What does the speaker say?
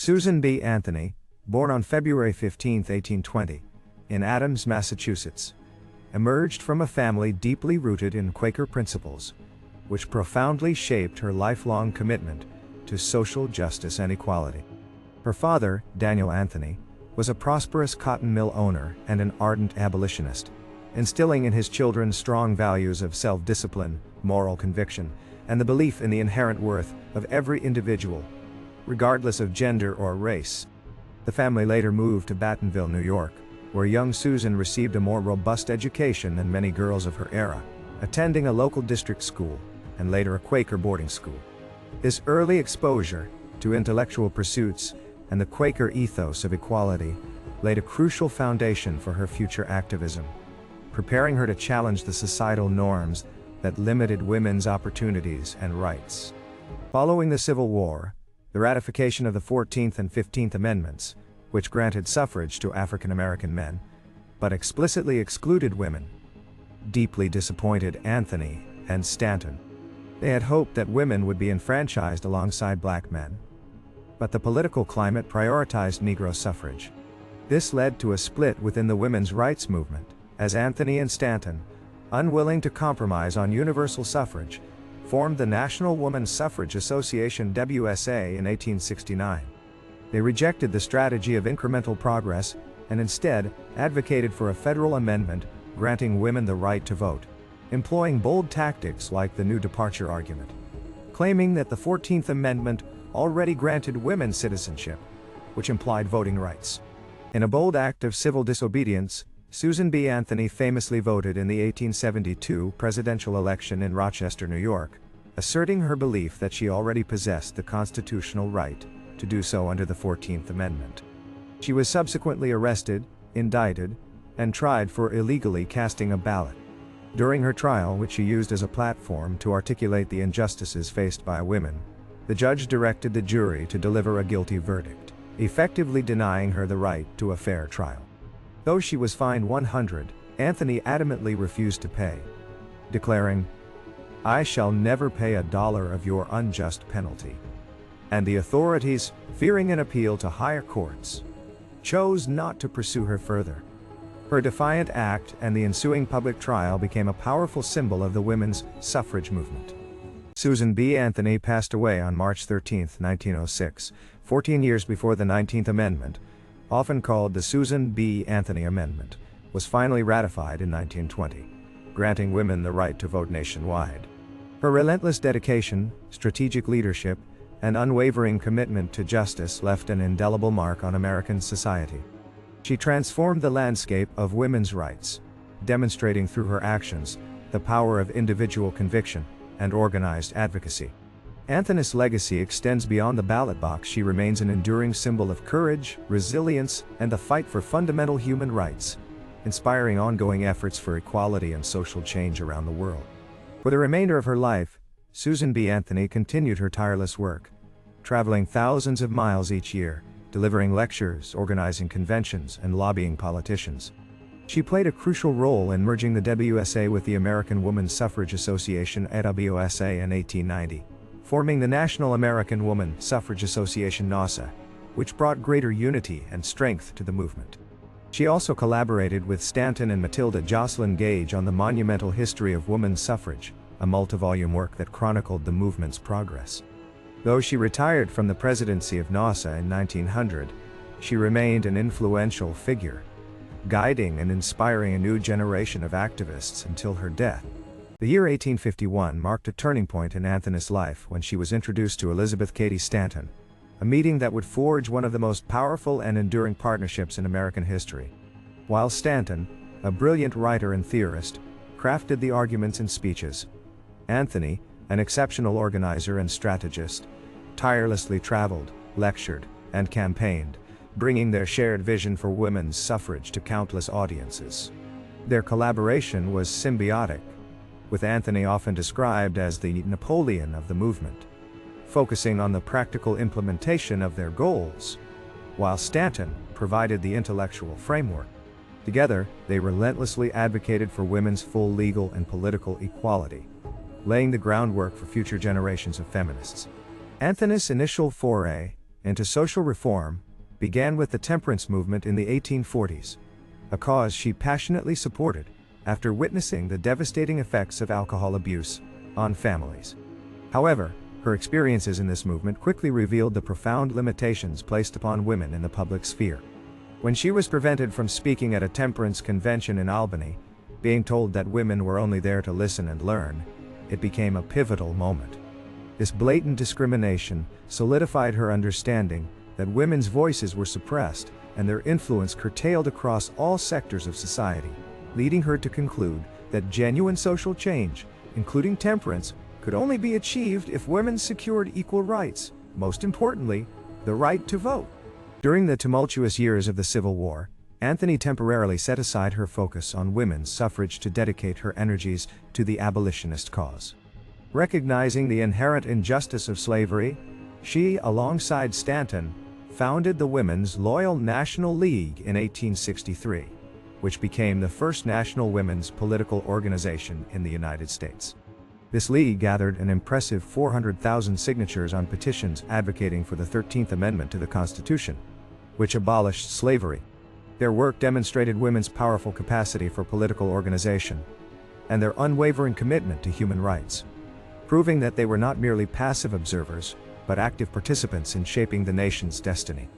Susan B. Anthony, born on February 15, 1820, in Adams, Massachusetts, emerged from a family deeply rooted in Quaker principles, which profoundly shaped her lifelong commitment to social justice and equality. Her father, Daniel Anthony, was a prosperous cotton mill owner and an ardent abolitionist, instilling in his children strong values of self-discipline, moral conviction, and the belief in the inherent worth of every individual, regardless of gender or race. The family later moved to Battenville, New York, where young Susan received a more robust education than many girls of her era, attending a local district school and later a Quaker boarding school. This early exposure to intellectual pursuits and the Quaker ethos of equality laid a crucial foundation for her future activism, preparing her to challenge the societal norms that limited women's opportunities and rights. Following the Civil War, the ratification of the 14th and 15th Amendments, which granted suffrage to African American men, but explicitly excluded women, deeply disappointed Anthony and Stanton. They had hoped that women would be enfranchised alongside black men, but the political climate prioritized Negro suffrage. This led to a split within the women's rights movement, as Anthony and Stanton, unwilling to compromise on universal suffrage, formed the National Woman Suffrage Association (WSA) in 1869. They rejected the strategy of incremental progress and instead advocated for a federal amendment granting women the right to vote, employing bold tactics like the New Departure argument, claiming that the 14th Amendment already granted women citizenship, which implied voting rights. In a bold act of civil disobedience, Susan B. Anthony famously voted in the 1872 presidential election in Rochester, New York, asserting her belief that she already possessed the constitutional right to do so under the 14th Amendment. She was subsequently arrested, indicted, and tried for illegally casting a ballot. During her trial, which she used as a platform to articulate the injustices faced by women, the judge directed the jury to deliver a guilty verdict, effectively denying her the right to a fair trial. Though she was fined $100, Anthony adamantly refused to pay, declaring, "I shall never pay $1 of your unjust penalty." And the authorities, fearing an appeal to higher courts, chose not to pursue her further. Her defiant act and the ensuing public trial became a powerful symbol of the women's suffrage movement. Susan B. Anthony passed away on March 13, 1906, 14 years before the 19th Amendment, often called the Susan B. Anthony Amendment, was finally ratified in 1920, granting women the right to vote nationwide. Her relentless dedication, strategic leadership, and unwavering commitment to justice left an indelible mark on American society. She transformed the landscape of women's rights, demonstrating through her actions the power of individual conviction and organized advocacy. Anthony's legacy extends beyond the ballot box. She remains an enduring symbol of courage, resilience, and the fight for fundamental human rights, inspiring ongoing efforts for equality and social change around the world. For the remainder of her life, Susan B. Anthony continued her tireless work, traveling thousands of miles each year, delivering lectures, organizing conventions, and lobbying politicians. She played a crucial role in merging the WSA with the American Woman Suffrage Association (WSA) in 1890. Forming the National American Woman Suffrage Association (NAWSA), which brought greater unity and strength to the movement. She also collaborated with Stanton and Matilda Jocelyn Gage on the Monumental History of Women's Suffrage, a multi-volume work that chronicled the movement's progress. Though she retired from the presidency of NAWSA in 1900, she remained an influential figure, guiding and inspiring a new generation of activists until her death. The year 1851 marked a turning point in Anthony's life when she was introduced to Elizabeth Cady Stanton, a meeting that would forge one of the most powerful and enduring partnerships in American history. While Stanton, a brilliant writer and theorist, crafted the arguments and speeches, Anthony, an exceptional organizer and strategist, tirelessly traveled, lectured, and campaigned, bringing their shared vision for women's suffrage to countless audiences. Their collaboration was symbiotic, with Anthony often described as the Napoleon of the movement, focusing on the practical implementation of their goals, while Stanton provided the intellectual framework. Together, they relentlessly advocated for women's full legal and political equality, laying the groundwork for future generations of feminists. Anthony's initial foray into social reform began with the temperance movement in the 1840s, a cause she passionately supported after witnessing the devastating effects of alcohol abuse on families. However, her experiences in this movement quickly revealed the profound limitations placed upon women in the public sphere. When she was prevented from speaking at a temperance convention in Albany, being told that women were only there to listen and learn, it became a pivotal moment. This blatant discrimination solidified her understanding that women's voices were suppressed and their influence curtailed across all sectors of society, leading her to conclude that genuine social change, including temperance, could only be achieved if women secured equal rights, most importantly, the right to vote. During the tumultuous years of the Civil War, Anthony temporarily set aside her focus on women's suffrage to dedicate her energies to the abolitionist cause. Recognizing the inherent injustice of slavery, she, alongside Stanton, founded the Women's Loyal National League in 1863, which became the first national women's political organization in the United States. This league gathered an impressive 400,000 signatures on petitions advocating for the 13th Amendment to the Constitution, which abolished slavery. Their work demonstrated women's powerful capacity for political organization and their unwavering commitment to human rights, proving that they were not merely passive observers, but active participants in shaping the nation's destiny.